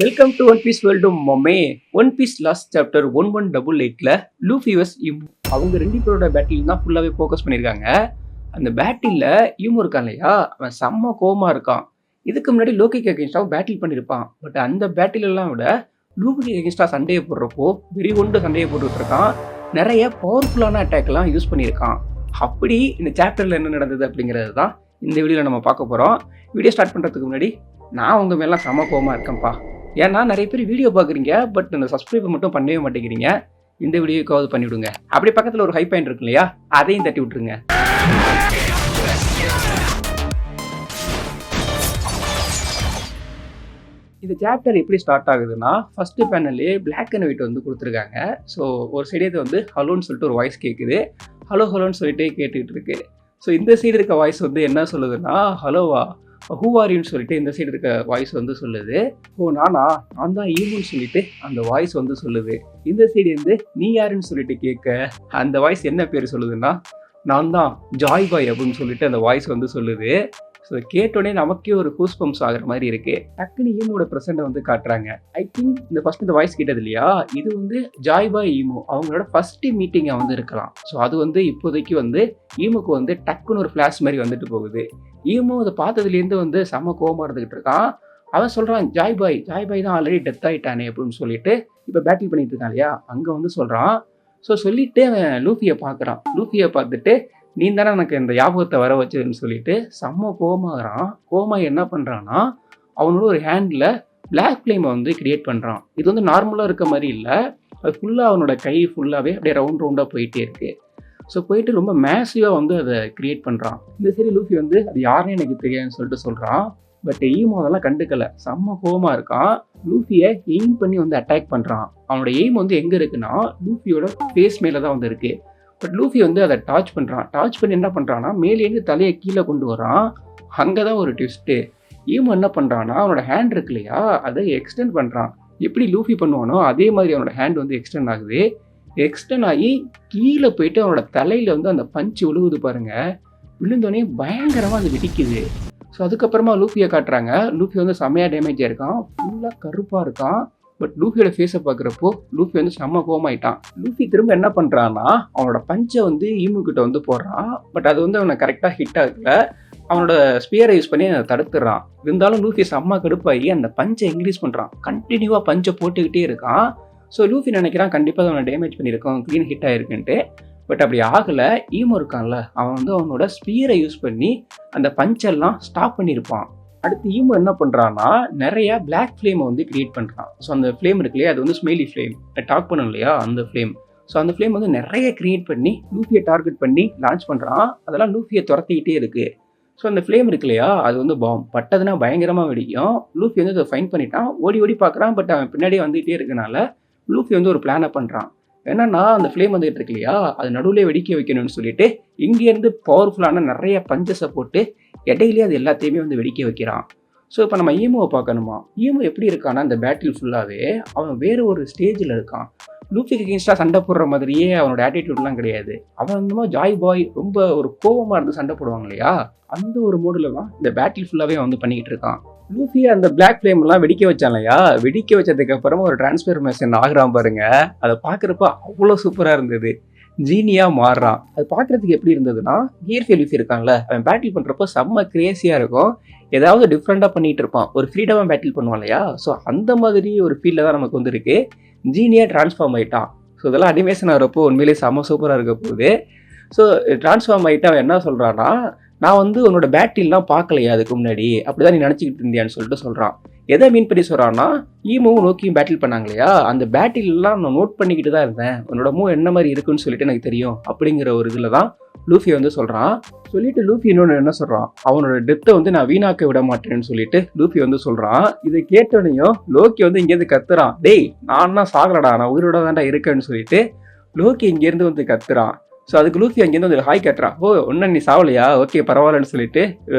Welcome to One Piece world மொமே. One Piece last chapter 1188ல Luffy was emo அவங்க ரெண்டு பேரோட பேட்டில் தான் ஃபுல்லாகவே ஃபோக்கஸ் பண்ணியிருக்காங்க. அந்த பேட்டிலில் ஈமோ இருக்கான் இல்லையா, அவன் செம்ம கோவமா இருக்கான். இதுக்கு முன்னாடி லோக்கிக்கு அகேன்ஸ்டாக பேட்டில் பண்ணியிருப்பான். பட் அந்த பேட்டிலெல்லாம் விட லூஃபிக்கு அகேன்ஸ்டாக சண்டையை போடுறப்போ வெறி கொண்டு சண்டையை போட்டுக்கிட்டு இருக்கான். நிறைய பவர்ஃபுல்லான அட்டாக்லாம் யூஸ் பண்ணியிருக்கான். அப்படி இந்த சாப்டரில் என்ன நடந்தது அப்படிங்கிறது தான் இந்த வீடியோவில் நம்ம பார்க்க போகிறோம். வீடியோ ஸ்டார்ட் பண்ணுறதுக்கு முன்னாடி நான் உங்கள் மேலாம் செம்ம கோவமாக இருக்கேன்ப்பா. ஏன்னா நிறைய பேர் வீடியோ பார்க்குறீங்க, பட் இந்த சப்ஸ்கிரைப் மட்டும் பண்ணவே மாட்டேங்கிறீங்க. இந்த வீடியோக்காவது பண்ணிவிடுங்க. அப்படி பக்கத்தில் ஒரு ஹை பாயிண்ட் இருக்கு இல்லையா, அதையும் தட்டி விட்டுருங்க. இந்த சாப்டர் எப்படி ஸ்டார்ட் ஆகுதுன்னா, ஃபஸ்ட்டு பேனல்லே பிளாக் அண்ட் ஒயிட் வந்து கொடுத்துருக்காங்க. ஸோ ஒரு சைடே இது வந்து ஹலோன்னு சொல்லிட்டு ஒரு வாய்ஸ் கேட்குது. ஹலோ ஹலோன்னு சொல்லிட்டு கேட்டுக்கிட்டு இருக்கு. ஸோ இந்த சைடு இருக்க வாய்ஸ் வந்து என்ன சொல்லுதுன்னா, ஹலோவா ஹூ ஆர் யூன்னு சொல்லிட்டு இந்த சைடு இருக்க வாய்ஸ் வந்து சொல்லுது. ஓ நான் தான் ஈமுன்னு சொல்லிட்டு அந்த வாய்ஸ் வந்து சொல்லுது. இந்த சைடு இருந்து நீ யாருன்னு சொல்லிட்டு கேட்க அந்த வாய்ஸ் என்ன பேர் சொல்லுதுன்னா, நான் தான் ஜாய் பாய் அப்படின்னு சொல்லிட்டு அந்த வாய்ஸ் வந்து சொல்லுது. ஸோ கேட்டோடனே நமக்கே ஒரு கூஸ் பம்ப்ஸ் ஆகிற மாதிரி இருக்கு. டக்குன்னு ஈமோட ப்ரெசென்ட்டை வந்து காட்டுறாங்க. ஐ திங்க் இந்த வாய்ஸ் கேட்டது இல்லையா, இது வந்து ஜாய் பாய் ஈமோ அவங்களோட ஃபர்ஸ்ட் மீட்டிங்கை வந்து இருக்கலாம். ஸோ அது வந்து இப்போதைக்கு வந்து ஈமுக்கு வந்து டக்குன்னு ஒரு ஃப்ளாஷ் மாதிரி வந்துட்டு போகுது. ஈமோ அதை பார்த்ததுலேருந்து வந்து செம்ம கோவமாக இருந்துகிட்டு இருக்கான். அவன் சொல்கிறான், ஜாய் பாய் தான் ஆல்ரெடி டெத் ஆகிட்டானே அப்படின்னு சொல்லிட்டு இப்போ பேட்டில் பண்ணிட்டு இருக்கான் இல்லையா, அங்கே வந்து சொல்கிறான். ஸோ சொல்லிட்டு அவன் லூஃபியை பார்க்குறான். லூஃபியை பார்த்துட்டு நீ தானே எனக்கு இந்த ஞாபகத்தை வர வச்சதுன்னு சொல்லிட்டு செம்ம கோவமாகறான். கோவமாக என்ன பண்ணுறான்னா, அவனோட ஒரு ஹேண்டில் பிளாக் ஃப்ளேமை வந்து கிரியேட் பண்ணுறான். இது வந்து நார்மலாக இருக்க மாதிரி இல்லை, அது ஃபுல்லாக அவனோட கை ஃபுல்லாகவே அப்படியே ரவுண்டாக போயிட்டே இருக்கு. ஸோ போயிட்டு ரொம்ப மேசிவாக வந்து அதை கிரியேட் பண்ணுறான். இந்த சரி லூஃபி வந்து அது யாருன்னு எனக்கு தெரியாதுன்னு சொல்லிட்டு சொல்கிறான். பட் ஈமோ அதெல்லாம் கண்டுக்கலை, செம்ம கோவமாக இருக்கான். லூஃபியை எய்ம் பண்ணி வந்து அட்டாக் பண்ணுறான். அவனோட எய்ம் வந்து எங்கே இருக்குன்னா, லூஃபியோட ஃபேஸ் மேலே தான் வந்து இருக்குது. பட் லூஃபி வந்து அதை டாச் பண்ணுறான். டாச் பண்ணி என்ன பண்ணுறான்னா, மேலேருந்து தலையை கீழே கொண்டு வரான். அங்கே தான் ஒரு ட்விஸ்ட்டு. ஈமோ என்ன பண்ணுறான்னா, அவனோட ஹேண்ட் இருக்கு இல்லையா, அதை எக்ஸ்டெண்ட் பண்ணுறான். எப்படி லூஃபி பண்ணுவானோ அதே மாதிரி அவனோட ஹேண்ட் வந்து எக்ஸ்டெண்ட் ஆகுது. எக்ஸ்டெண்ட் ஆகி கீழே போயிட்டு அவனோட தலையில் வந்து அந்த பஞ்சு விழுகுது பாருங்க. விழுந்தோடனே பயங்கரமாக அது வெடிக்குது. ஸோ அதுக்கப்புறமா லூஃபியை காட்டுறாங்க. லூஃபி வந்து செம்மையாக டேமேஜ் ஆயிருக்கான், ஃபுல்லாக கருப்பாக இருக்கான். பட் லூஃபியோட ஃபேஸை பார்க்குறப்போ லூஃபி வந்து செம்ம கோவமாயிட்டான். லூஃபி திரும்ப என்ன பண்ணுறான்னா, அவனோட பஞ்சை வந்து ஈமுக்கிட்ட வந்து போடுறான். பட் அது வந்து அவனை கரெக்டாக ஹிட் ஆகல. அவனோட ஸ்பியரை யூஸ் பண்ணி அதை தடுத்துடுறான். இருந்தாலும் லூஃபி செம்ம கடுப்பாகி அந்த பஞ்சை இன்க்ரீஸ் பண்ணுறான். கண்டினியூவாக பஞ்சை போட்டுக்கிட்டே இருக்கான். ஸோ லூஃபி நினைக்கிறான் கண்டிப்பாக அவனை டேமேஜ் பண்ணியிருக்கான், க்ளீன் ஹிட் ஆகிருக்குன்ட்டு. பட் அப்படி ஆகலை. ஈமோ இருக்கான்ல, அவன் வந்து அவனோட ஸ்பியரை யூஸ் பண்ணி அந்த பஞ்செல்லாம் ஸ்டாப் பண்ணியிருப்பான். அடுத்து ஈமோ என்ன பண்ணுறான்னா, நிறைய பிளாக் ஃப்ளேமை வந்து கிரியேட் பண்ணுறான். ஸோ அந்த ஃப்ளேம் இருக்கு இல்லையா, அது வந்து ஸ்மெயிலி ஃப்ளேம், டாக் பண்ணணும் இல்லையா அந்த ஃப்ளேம். ஸோ அந்த ஃப்ளேம் வந்து நிறைய கிரியேட் பண்ணி லூஃபியை டார்கெட் பண்ணி லான்ச் பண்ணுறான். அதெல்லாம் லூஃபியை துரத்திக்கிட்டே இருக்குது. ஸோ அந்த ஃப்ளேம் இருக்கு இல்லையா, அது வந்து பாம் பட்டதுன்னா பயங்கரமாக வெடிக்கும். லூஃபி வந்து அதை ஃபைன் பண்ணிட்டான். ஓடி ஓடி பார்க்குறான். பட் அவன் பின்னாடியே வந்துகிட்டே இருக்கனால லூஃபி வந்து ஒரு பிளானை பண்ணுறான். என்னன்னா, அந்த ஃப்ளேம் வந்துகிட்டு இருக்கு இல்லையா, அது நடுவில் வெடிக்க வைக்கணும்னு சொல்லிட்டு இங்கேருந்து பவர்ஃபுல்லான நிறைய பஞ்சஸை போட்டு இடையிலே அது எல்லாத்தையுமே வந்து வெடிக்க வைக்கிறான். ஸோ இப்போ நம்ம ஈமோவை பார்க்கணுமா, ஈமோ எப்படி இருக்கான்னா, அந்த பேட்டில் ஃபுல்லாகவே அவன் வேறு ஒரு ஸ்டேஜில் இருக்கான். லூஃபிக்கு அகேன்ஸ்டாக சண்டை போடுற மாதிரியே அவனோட ஆட்டிடியூட்லாம் கிடையாது. அவன் வந்து ஜாய் பாய் ரொம்ப ஒரு கோவமாக இருந்து சண்டை போடுவாங்க இல்லையா, அந்த ஒரு மோடில் தான் இந்த பேட்டில் ஃபுல்லாகவே அவன் வந்து பண்ணிக்கிட்டு இருக்கான். லூஃபியை அந்த பிளாக் ஃப்ளேம்லாம் வெடிக்க வச்சான் இல்லையா, வெடிக்க வச்சதுக்கு அப்புறமா ஒரு டிரான்ஸ்ஃபர்மேஷன் ஆகிறான் பாருங்க. அதை பார்க்குறப்ப அவ்வளோ சூப்பராக இருந்தது. ஜீனியாக மாறுறான். அது பார்க்குறதுக்கு எப்படி இருந்ததுன்னா, கியர்ஃபி லூஃபி இருக்கான்ல, அவன் பேட்டில் பண்ணுறப்போ செம்ம கிரேசியாக இருக்கும். ஏதாவது டிஃப்ரெண்ட்டாக பண்ணிகிட்டு இருப்பான், ஒரு ஃப்ரீடமாக பேட்டில் பண்ணுவான் இல்லையா. ஸோ அந்த மாதிரி ஒரு ஃபீல்டில் தான் நமக்கு வந்து இருக்குது. ஜீனியாக ட்ரான்ஸ்ஃபார்ம் ஆகிட்டான். ஸோ இதெல்லாம் அனிமேஷன் ஆகிறப்போ உண்மையிலேயே செம்ம சூப்பராக இருக்க போகுது. ஸோ ட்ரான்ஸ்ஃபார்ம் ஆகிட்டு அவன் என்ன சொல்கிறான்னா, நான் வந்து உன்னோட பேட்டில்லாம் பார்க்கலையா அதுக்கு முன்னாடி, அப்படி தான் நீ நினச்சிக்கிட்டு இருந்தியான்னு சொல்லிட்டு சொல்கிறான். எதை மீன் பண்ணி சொல்கிறான்னா, ஈமோவும் நோக்கியும் பேட்டில் பண்ணாங்க இல்லையா, அந்த பேட்டில்லாம் நான் நோட் பண்ணிக்கிட்டு தான் இருந்தேன், உன்னோட மூவ் என்ன மாதிரி இருக்குன்னு சொல்லிட்டு எனக்கு தெரியும் அப்படிங்கிற ஒரு இதில் தான் லூஃபி வந்து சொல்கிறான். சொல்லிட்டு லூஃபி இன்னொன்று என்ன சொல்கிறான், அவனோட டெத்தை வந்து நான் வீணாக்க விட மாட்டேன்னு சொல்லிட்டு லூஃபி வந்து சொல்கிறான். இதை கேட்டோனையும் லோக்கி வந்து இங்கேருந்து கத்துறான், டேய் நான் தான் சாகலடா, நான் உயிரோட தான்டா இருக்கேன்னு சொல்லிட்டு லோக்கி இங்கேருந்து வந்து கத்துறான். ஸோ அதுக்கு லூஃபி அங்கேருந்து வந்து ஹாய் காட்டுறான். ஓ ஒன்றும் நீ சாவலையா, ஓகே பரவாயில்லன்னு சொல்லிட்டு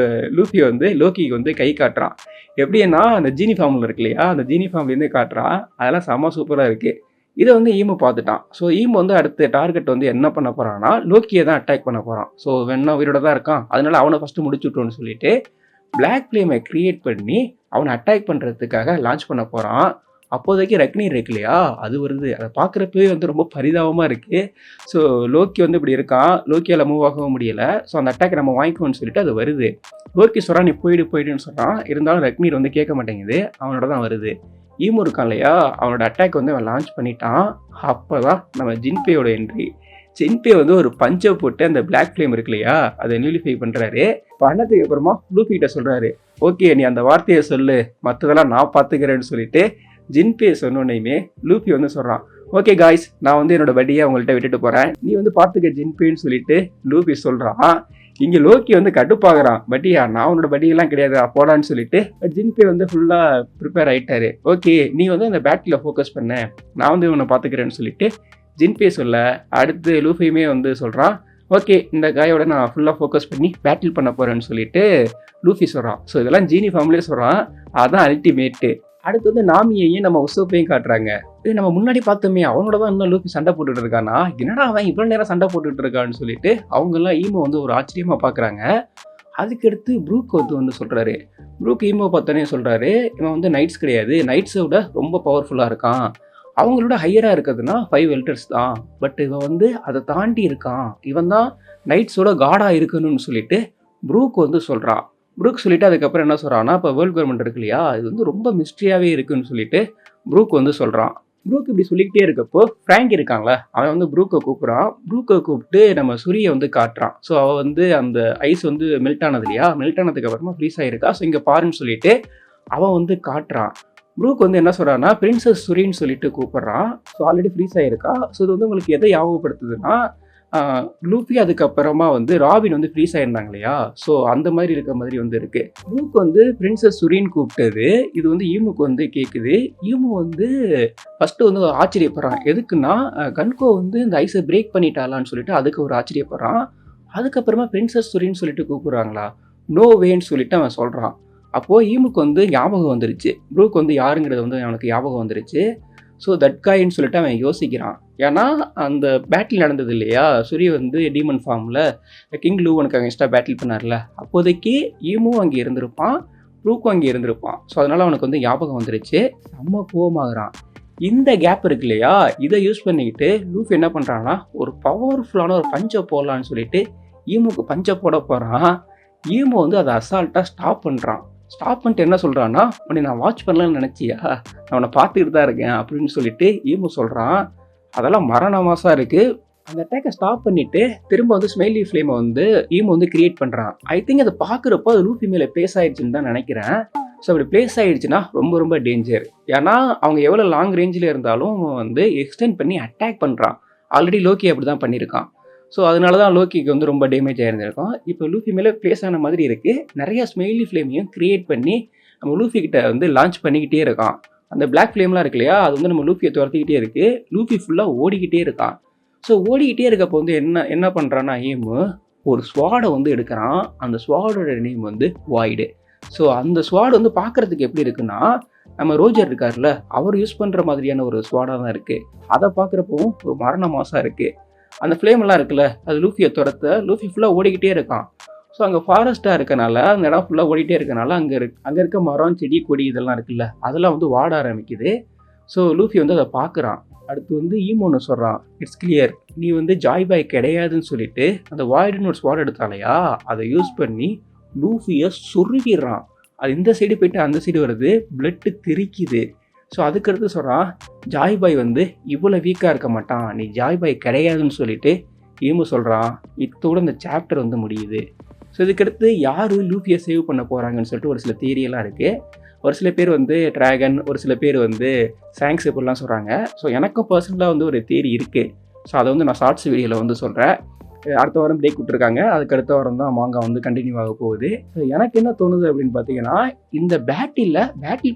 லூஃபி வந்து லோக்கிக்கு வந்து கை காட்டுறான். எப்படின்னா, அந்த ஜீனி ஃபார்மில் இருக்கு இல்லையா, அந்த ஜீனி ஃபார்ம்லேருந்து காட்டுறான். அதெல்லாம் செம்ம சூப்பராக இருக்குது. இதை வந்து ஈமோ பார்த்துட்டான். ஸோ ஈமோ வந்து அடுத்த டார்கெட் வந்து என்ன பண்ண போகிறான்னா, லோக்கியை தான் அட்டாக் பண்ண போகிறான். ஸோ வேணா உயிரோட தான் இருக்கான், அதனால அவனை ஃபஸ்ட்டு முடிச்சு விட்டோன்னு சொல்லிட்டு பிளாக் ஃப்ளேமை கிரியேட் பண்ணி அவனை அட்டாக் பண்ணுறதுக்காக லான்ச் பண்ண போகிறான். அப்போதைக்கு ரக்னீர் இருக்கு இல்லையா, அது வருது. அதை பார்க்குறப்பவே வந்து ரொம்ப பரிதாபமாக இருக்குது. ஸோ லோக்கி வந்து இப்படி இருக்கான், லோக்கியால் மூவ் ஆகவும் முடியலை. ஸோ அந்த அட்டாக் நம்ம வாங்கிக்கோன்னு சொல்லிட்டு அது வருது. லோக்கி சொல்கிறான், நீ போயிடுன்னு சொல்கிறான். இருந்தாலும் ரக்னீர் வந்து கேட்க மாட்டேங்குது, அவனோட தான் வருது. ஈமு இருக்கான் இல்லையா, அவனோட அட்டாக் வந்து அவன் லான்ச் பண்ணிட்டான். அப்போ தான் நம்ம ஜின்பேயோட என்ட்ரி. ஜின்பே வந்து ஒரு பஞ்சை போட்டு அந்த பிளாக் ஃப்ளேம் இருக்கு இல்லையா, அதை நியூலிஃபை பண்ணுறாரு. பண்ணதுக்கு அப்புறமா லூஃபி கிட்ட சொல்கிறாரு, ஓகே நீ அந்த வார்த்தையை சொல்லு, மற்றதெல்லாம் நான் பார்த்துக்கிறேன்னு சொல்லிட்டு ஜின்பே சொன்னோன்னையுமே லூஃபி வந்து சொல்கிறான், ஓகே காய்ஸ் நான் வந்து என்னோட பட்டியை அவங்கள்ட்ட விட்டுட்டு போகிறேன், நீ வந்து பார்த்துக்க ஜின்பேன்னு சொல்லிட்டு லூஃபி சொல்கிறான். இங்கே லோக்கி வந்து கடுப்பாகிறான், பட்டியா நான் உன்னோட பட்டியெல்லாம் கிடையாது போடான்னு சொல்லிட்டு ஜின்பே வந்து ஃபுல்லாக ப்ரிப்பேர் ஆகிட்டாரு. ஓகே நீ வந்து அந்த பேட்டில் ஃபோக்கஸ் பண்ண, நான் வந்து இவனை பார்த்துக்கிறேன்னு சொல்லிட்டு ஜின்பே சொல்ல, அடுத்து லூஃபியுமே வந்து சொல்கிறான், ஓகே இந்த காயோட நான் ஃபுல்லாக ஃபோக்கஸ் பண்ணி பேட்டில் பண்ண போகிறேன்னு சொல்லிட்டு லூஃபி சொல்கிறான். ஸோ இதெல்லாம் ஜீனி ஃபார்ம்லேயே சொல்கிறான், அதுதான் அல்டிமேட்டு. அடுத்து வந்து நாமியையும் நம்ம உசோப்பையும் காட்டுறாங்க. நம்ம முன்னாடி பார்த்தோமே அவனோட தான் இன்னும் லூஃபி சண்டை போட்டுட்டு இருக்கானா, என்னடா அவன் இவ்வளோ நேரம் சண்டை போட்டுட்டு இருக்கான்னு சொல்லிட்டு அவங்கெல்லாம் ஈமோ வந்து ஒரு ஆச்சரியமாக பார்க்குறாங்க. அதுக்கடுத்து ப்ரூக் வந்து சொல்கிறாரு, ப்ரூக் ஈமோ பார்த்தோன்னே சொல்கிறாரு, இவன் வந்து நைட்ஸ் கிடையாது, நைட்ஸை விட ரொம்ப பவர்ஃபுல்லாக இருக்கான், அவங்களோட ஹையராக இருக்கிறதுனா 5 எல்டர்ஸ் தான், பட் இவன் வந்து அதை தாண்டி இருக்கான், இவன் தான் நைட்ஸோட காடாக இருக்கணும்னு சொல்லிட்டு ப்ரூக் வந்து சொல்கிறான். ப்ரூக் சொல்லிட்டு அதுக்கப்புறம் என்ன சொல்கிறான்னா, இப்போ வேர்ல்ட் கவர்மெண்ட் இருக்கு இல்லையா, இது வந்து ரொம்ப மிஸ்ட்ரியாகவே இருக்குன்னு சொல்லிட்டு ப்ரூக் வந்து சொல்கிறான். ப்ரூக் இப்படி சொல்லிக்கிட்டே இருக்கப்போ ஃப்ராங்க் இருக்காங்களே, அவன் வந்து ப்ரூக்கை கூப்பிட்றான். ப்ரூக்கை கூப்பிட்டு நம்ம சூரியை வந்து காட்டுறான். ஸோ அவள் வந்து அந்த ஐஸ் வந்து மெல்ட் ஆனது இல்லையா, மெல்ட் ஆனதுக்கு அப்புறமா ஃப்ரீஸ் ஆகிருக்கா, ஸோ இங்கே பாருன்னு சொல்லிட்டு அவன் வந்து காட்டுறான். ப்ரூக் வந்து என்ன சொல்கிறான்னா, பிரின்சஸ் சுரின்னு சொல்லிட்டு கூப்பிட்றான். ஸோ ஆல்ரெடி ஃப்ரீஸ் ஆகிருக்கா. ஸோ இது வந்து உங்களுக்கு எதை ஞாபகப்படுத்துதுன்னா, லூஃபி அதுக்கப்புறமா வந்து ராபின் வந்து ஃப்ரீஸ் ஆயிருந்தாங்க இல்லையா, ஸோ அந்த மாதிரி இருக்க மாதிரி வந்து இருக்கு. ப்ரூக் வந்து பிரின்சஸ் சுரின்னு கூப்பிட்டது இது வந்து ஈமுக்கு வந்து கேட்குது. ஈமு வந்து ஃபஸ்ட்டு வந்து ஆச்சரியப்படுறான், எதுக்குன்னா கன்கோ வந்து இந்த ஐஸை பிரேக் பண்ணிட்டாலான்னு சொல்லிட்டு அதுக்கு ஒரு ஆச்சரியப்படுறான். அதுக்கப்புறமா பிரின்சஸ் சுரின்னு சொல்லிட்டு கூப்பிட்றாங்களா, நோ வேன்னு சொல்லிட்டு அவன் சொல்கிறான். அப்போது ஈமுக்கு வந்து ஞாபகம் வந்துருச்சு, ப்ரூக் வந்து யாருங்கிறது வந்து அவனுக்கு ஞாபகம் வந்துருச்சு. ஸோ தட் காயின்னு சொல்லிட்டு அவன் யோசிக்கிறான். ஏன்னா அந்த பேட்டில் நடந்தது இல்லையா, சூரிய வந்து டீமன் ஃபார்மில் கிங் லூவனுக்கு அகேன்ஸ்டாக பேட்டில் பண்ணார்ல, அப்போதைக்கு ஈமும் அங்கே இருந்திருப்பான், ப்ரூக்கும் அங்கே இருந்திருப்பான். ஸோ அதனால் அவனுக்கு வந்து ஞாபகம் வந்துருச்சு, செம்ம கோவமாகறான். இந்த கேப் இருக்கு இல்லையா, இதை யூஸ் பண்ணிக்கிட்டு லூஃபி என்ன பண்ணுறான்னா, ஒரு பவர்ஃபுல்லான ஒரு பஞ்சை போடலான்னு சொல்லிட்டு ஈமுக்கு பஞ்சை போட போகிறான். ஈமு வந்து அதை அசால்ட்டாக ஸ்டாப் பண்ணுறான். ஸ்டாப் பண்ணிட்டு என்ன சொல்கிறான்னா, உன்னை நான் வாட்ச் பண்ணலன்னு நினச்சியா, நான் உன்னை பார்த்துக்கிட்டு தான் இருக்கேன் அப்படின்னு சொல்லிட்டு ஈமு சொல்கிறான். அதெல்லாம் மரண மாசாக இருக்குது. அந்த அட்டாக்கை ஸ்டாப் பண்ணிவிட்டு திரும்ப வந்து ஸ்மைலி ஃப்ளேமை வந்து ஈமு வந்து கிரியேட் பண்ணுறான். ஐ திங்க் அதை பார்க்குறப்போ அது லூஃபி மேலே பிளேஸ் ஆகிடுச்சுன்னு தான் நினைக்கிறேன். ஸோ அப்படி பிளேஸ் ஆகிடுச்சுன்னா ரொம்ப ரொம்ப டேஞ்சர். ஏன்னா அவங்க எவ்வளோ லாங் ரேஞ்சில் இருந்தாலும் வந்து எக்ஸ்டெண்ட் பண்ணி அட்டாக் பண்ணுறான். ஆல்ரெடி லோக்கி அப்படி தான் பண்ணியிருக்கான். ஸோ அதனால தான் லோக்கிக்கு வந்து ரொம்ப டேமேஜ் ஆகிருந்திருக்கும். இப்போ லூஃபி மேலே பிளேஸ் ஆன மாதிரி இருக்குது. நிறைய ஸ்மைலி ஃப்ளேமையும் க்ரியேட் பண்ணி நம்ம லூஃபி கிட்ட வந்து லான்ச் பண்ணிக்கிட்டே இருக்கான். அந்த பிளாக் ஃப்ளேம்லாம் இருக்கு இல்லையா, அது வந்து நம்ம லூஃபியை துரத்திக்கிட்டே இருக்குது. லூஃபி ஃபுல்லாக ஓடிக்கிட்டே இருக்கான். ஸோ ஓடிக்கிட்டே இருக்கப்போ வந்து என்ன பண்ணுறான்னா, ஈமு ஒரு ஸ்வாடை வந்து எடுக்கிறான். அந்த ஸ்வாடோட நேம் வந்து வாய்டு. ஸோ அந்த ஸ்வாடு வந்து பார்க்குறதுக்கு எப்படி இருக்குன்னா, நம்ம ரோஜர் இருக்கார்ல, அவர் யூஸ் பண்ணுற மாதிரியான ஒரு ஸ்வாடாக தான் இருக்குது. அதை பார்க்குறப்பவும் ஒரு மரண மாசாக இருக்குது. அந்த ஃப்ளேமெல்லாம் இருக்குல்ல, அது லூஃபியை துரத்த லூஃபி ஃபுல்லாக ஓடிக்கிட்டே இருக்கான். ஸோ அங்கே ஃபாரஸ்ட்டாக இருக்கனால, அந்த இடம் ஃபுல்லாக ஓடிக்கிட்டே இருக்கனால அங்கே இருக்க மரம் செடி கொடி இதெல்லாம் இருக்குல்ல, அதெல்லாம் வந்து வாட ஆரம்பிக்குது. ஸோ லூஃபி வந்து அதை பார்க்குறான். அடுத்து வந்து ஈமோன்னு சொல்கிறான், இட்ஸ் கிளியர், நீ வந்து ஜாய் பாய் கிடையாதுன்னு சொல்லிட்டு அந்த வாய்டுன்னு ஒரு ஸ்வாட் எடுத்தாலையா, அதை யூஸ் பண்ணி லூஃபியை சொருகிடுறான். அது இந்த சைடு போயிட்டு அந்த சைடு வருது, பிளட்டு தெரிக்குது. ஸோ அதுக்கடுத்து சொல்கிறான், ஜாய் பாய் வந்து இவ்வளோ வீக்காக இருக்க மாட்டான், நீ ஜாய் பாய் கிடையாதுன்னு சொல்லிட்டு ஈமு சொல்கிறான். இத்தோட இந்த சாப்டர் வந்து முடியுது. ஸோ இதுக்கடுத்து யார் லூஃபியை சேவ் பண்ண போகிறாங்கன்னு சொல்லிட்டு ஒரு சில தியரியெல்லாம் இருக்குது. ஒரு சில பேர் வந்து ட்ராகன், ஒரு சில பேர் வந்து சாங்ஸ் இப்படிலாம் சொல்கிறாங்க. ஸோ எனக்கும் பர்சனலாக வந்து ஒரு தியரி இருக்குது. ஸோ அதை வந்து நான் ஷார்ட்ஸ் வீடியோவில் வந்து சொல்கிறேன். அடுத்த வாரம் பிரேக் விட்டுருக்காங்க, அதுக்கு அடுத்த வாரம் தான் மாங்கா வந்து கண்டினியூ ஆக போகுது. ஸோ எனக்கு என்ன தோணுது அப்படின்னு பார்த்தீங்கன்னா, இந்த பேட்டில்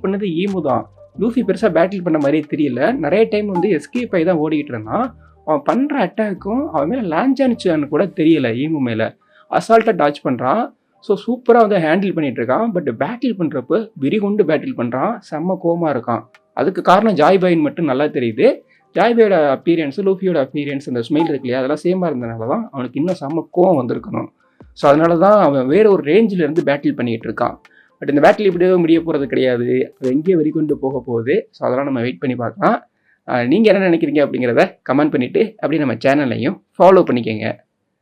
பண்ணது ஈமு தான். லூஃபி பெருசாக பேட்டில் பண்ண மாதிரியே தெரியல. நிறைய டைம் வந்து எஸ்கேப் ஆகி தான் ஓடிக்கிட்டு இருந்தான். அவன் பண்ணுற அட்டாக்கும் அவன் மேலே லான்ச் ஆனிச்சான்னு கூட தெரியல. ஈமு மேலே அசால்ட்டாக டாச் பண்ணுறான். ஸோ சூப்பராக வந்து ஹேண்டில் பண்ணிகிட்டு இருக்கான். பட் பேட்டில் பண்ணுறப்போ விரிகொண்டு பேட்டில் பண்ணுறான், செம்ம கோவமாக இருக்கான். அதுக்கு காரணம் ஜாய் பாயின்னு மட்டும் நல்லா தெரியுது. ஜாய் பாயோட அப்பீரியன்ஸு, லூஃபியோட அப்பீரியன்ஸ், அந்த ஸ்மைல் இருக்கு இல்லையா, அதெல்லாம் சேமாக இருந்தனால தான் அவனுக்கு இன்னும் செம்ம கோவம் வந்திருக்கணும். ஸோ அதனால தான் அவன் வேறு ஒரு ரேஞ்சில் இருந்து பேட்டில் பண்ணிகிட்டு இருக்கான். பட் இந்த பேட்டில் இப்படியே முடிய போகிறது கிடையாது, அது எங்கேயோ வெளிக்கொண்டு போக போகுது. ஸோ அதெல்லாம் நம்ம வெயிட் பண்ணி பார்க்கலாம். நீங்கள் என்ன நினைக்கிறீங்க அப்படிங்கிறத கமெண்ட் பண்ணிவிட்டு அப்படியே நம்ம சேனலையும் ஃபாலோ பண்ணிக்கோங்க.